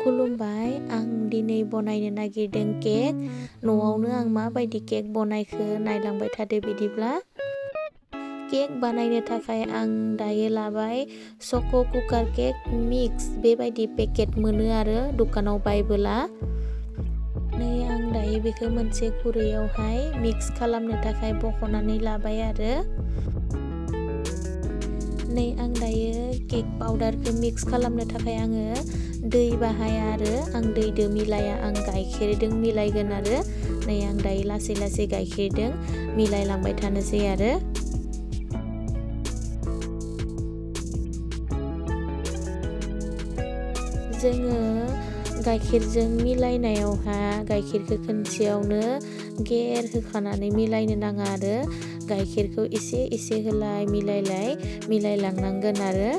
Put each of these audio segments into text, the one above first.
खुलुमबाय आं दिनै बनायनो नागिरदों केक न'आवनो आं माबायदि केक बनायखो नायलांबाय थादो बिदिब्ला केक बानायनो थाखाय आं दायो लाबाय चक' कुकार केक मिक्स बेबायदि पेकेट मोनो आरो दखानाव बायबोला नै आं दायो बेखौ मोनसे खुरैयावहाय मिक्स खालामनो थाखाय बख'नानै लाबाय आरो नै आं दायो केक पाउडारखौ मिक्स खालामनो थाखाय आङो दै बाहाया आरो आं दैदो मिलाया आं गाइखेरदों मिलायगोन आरो नै आं दायो लासै लासै गाइखेरदों मिलायलांबाय थानोसै आरो जोङो गाइखेरजों मिलायनायावहा गाइखेरखौ खनसेयावनो गेर होखानानै मिलायनो नाङा आरो गाइखेरखौ एसे एसे होलाय मिलायलाय मिलायलांनांगोन आरो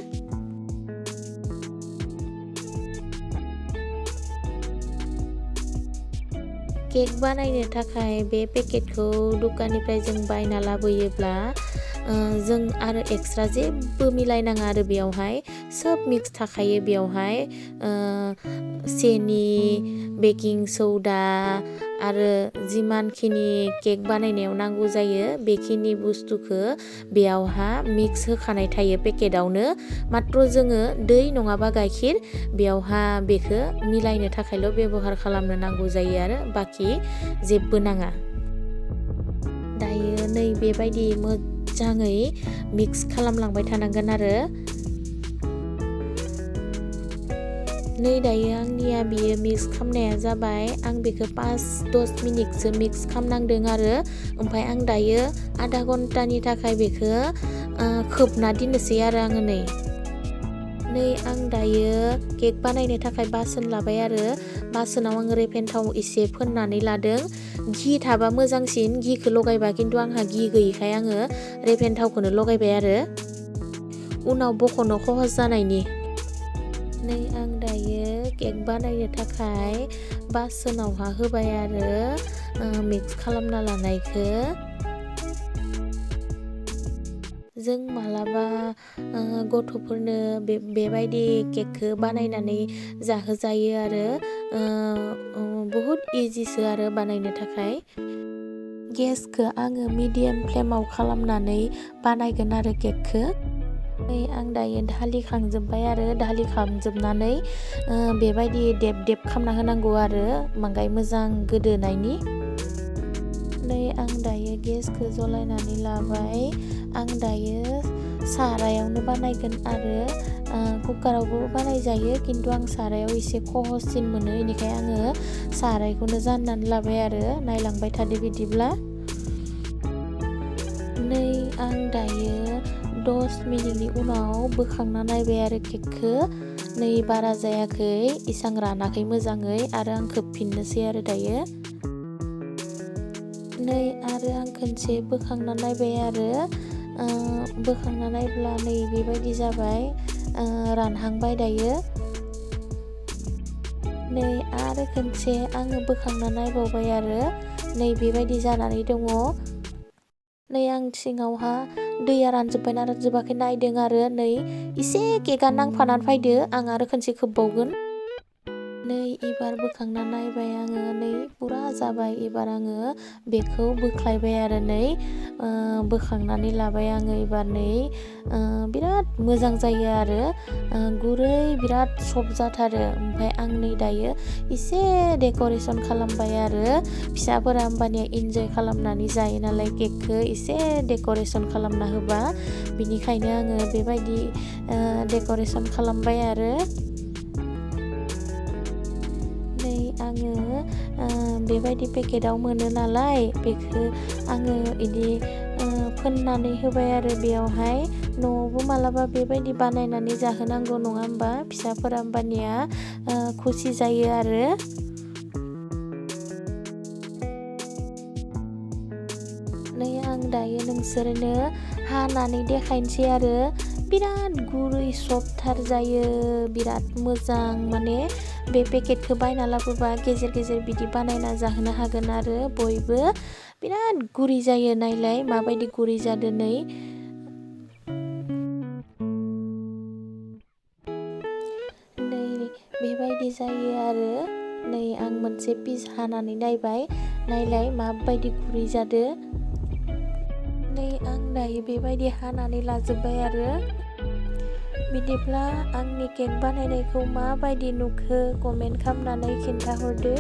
केक बानायनो थाखाय बे पेकेटखौ दखाननिफ्राय जों बायना लाबोयोब्ला जों आरो एक्सट्रा जेबो मिलायनाङा आरो बेयावहाय सब मिक्स थाखायो बेयावहाय सेनि बेकिं सौदा आरो जिमानखिनि केक बानायनायाव नांगौ जायो बेखिनि बुस्थुखौ बेयावहा मिक्स होखानाय थायो पेकेटावनो मात्र जोङो दै नङाबा गाइखेर बेयावहा बेखौ मिलायनो थाखायल' बेबहार खालामनो नांगौ जायो आरो बाखि जेबो नाङा दायो नै बेबायदि मोजाङै मिक्स खालामलांबाय थानांगोन आरो नै दायो आंनिया बियो मिक्स खालामनाया जाबाय आं बेखौ 5-10 मिनिटसो मिक्स खालामनांदों आरो ओमफ्राय आं दायो आधा घन्टानि थाखाय बेखौ खोबना दोननोसै आरो आङो नै आं दायो केक बानायनो थाखाय बासन लाबाय आरो बासोनाव आं रेफेन थाव एसे फोननानै लादों घि थाबा मोजांसिन घिखौ लगायबा खिन्थु आंहा घि गैयिखाय आङो रेफेन थावखौनो लगायबाय आरो उनाव बख'नो खहस जानायनि नै आं दायो केक बानायनो थाखाय बासोनावहा होबाय आरो मिक्स खालामना लानायखौ जों मालाबा गथ'फोरनो बेबायदि केकखौ बानायनानै जाहोजायो आरो बहुद इजिसो आरो बानायनो थाखाय गेसखौ आङो मिडियाम फ्लेमाव खालामनानै बानायगोन आरो केकखौ आं दायो दालिखांजोब्बाय आरो दालिखांजोबनानै बेबायदि देब देब खालामना होनांगौ आरो बांद्राय मोजां गोदोनायनि आं दायो गेसखौ जलायनानै लाबाय आं दायो सारायावनो बानायगोन आरो कुकारावबो बानायजायो खिन्थु आं सारायाव एसे खहससिन मोनो बेनिखायनो आङो सारायखौनो जाननानै लाबाय आरो नायलांबाय थादो बिदिब्ला आं दायो 10 मिनिटनि उनाव बोखांना नायबाय आरो केकखौ बारा जायाखै इसां रानाखै मोजाङै आरो आं खोबफिननोसै आरो दायो आरो आं खनसे बोखांना नायबाय आरो बोखांना नायब्ला बेबायदि जाबाय रानहांबाय दायो आरो खनसे आङो बोखांना नायबावबाय आरो बेबायदि जानानै दङ आं सिङावहा दैया रानजोब्बायना रानजोबाखै नायदों आरो एसे केकआ नांफानानै फैदो आं आरो खनसे खोबबावगोन एबार बोखांना नायबाय आङो पुरा जाबाय एबार आङो बेखौ बोख्लायबाय आरो बोखांनानै लाबाय आङो एबार बिराद मोजां जायो आरो गुरै बिराद सफ्ट जाथारो ओमफ्राय आं दायो एसे डेक'रेसन खालामबाय आरो फिसाफोरा होमबानिया इन्जय खालामनानै जायो नालाय केकखौ एसे डेक'रेसन खालामना होबा बिनिखायनो आङो बेबायदि डेक'रेसन खालामबाय आरो आङो बेबायदि पेकेटाव मोनो नालाय बेखौ आङो बिदि फोननानै होबाय आरो बेयावहाय न'आवबो मालाबा बेबायदि बानायनानै जाहोनांगौ नङा होमबा फिसाफोरा होमबानिया खुसि जायो आरो आं दायो नोंसोरनो हानानै देखायनोसै आरो बिराद गुरै सफ्टथार जायो बिराद मोजां माने बे पेकेटखौ बायना लाबोबा गेजेर गेजेर बिदि बानायना जाहोनो हागोन आरो बयबो बिराद गुरै जायो नायलाय माबायदि गुरै जादों बेबायदि बेबायदि जायो आरो नै आं मोनसे पिस हानानै नायबाय, नायलाय माबायदि गुरै जादो। नै आं दायो बेबायदि हानानै लाजोब्बाय आरो। बिदिब्ला आंनि केक बानायनायखौ माबायदि नुखो कमेन्ट खालामनानै खिन्थाहरदो।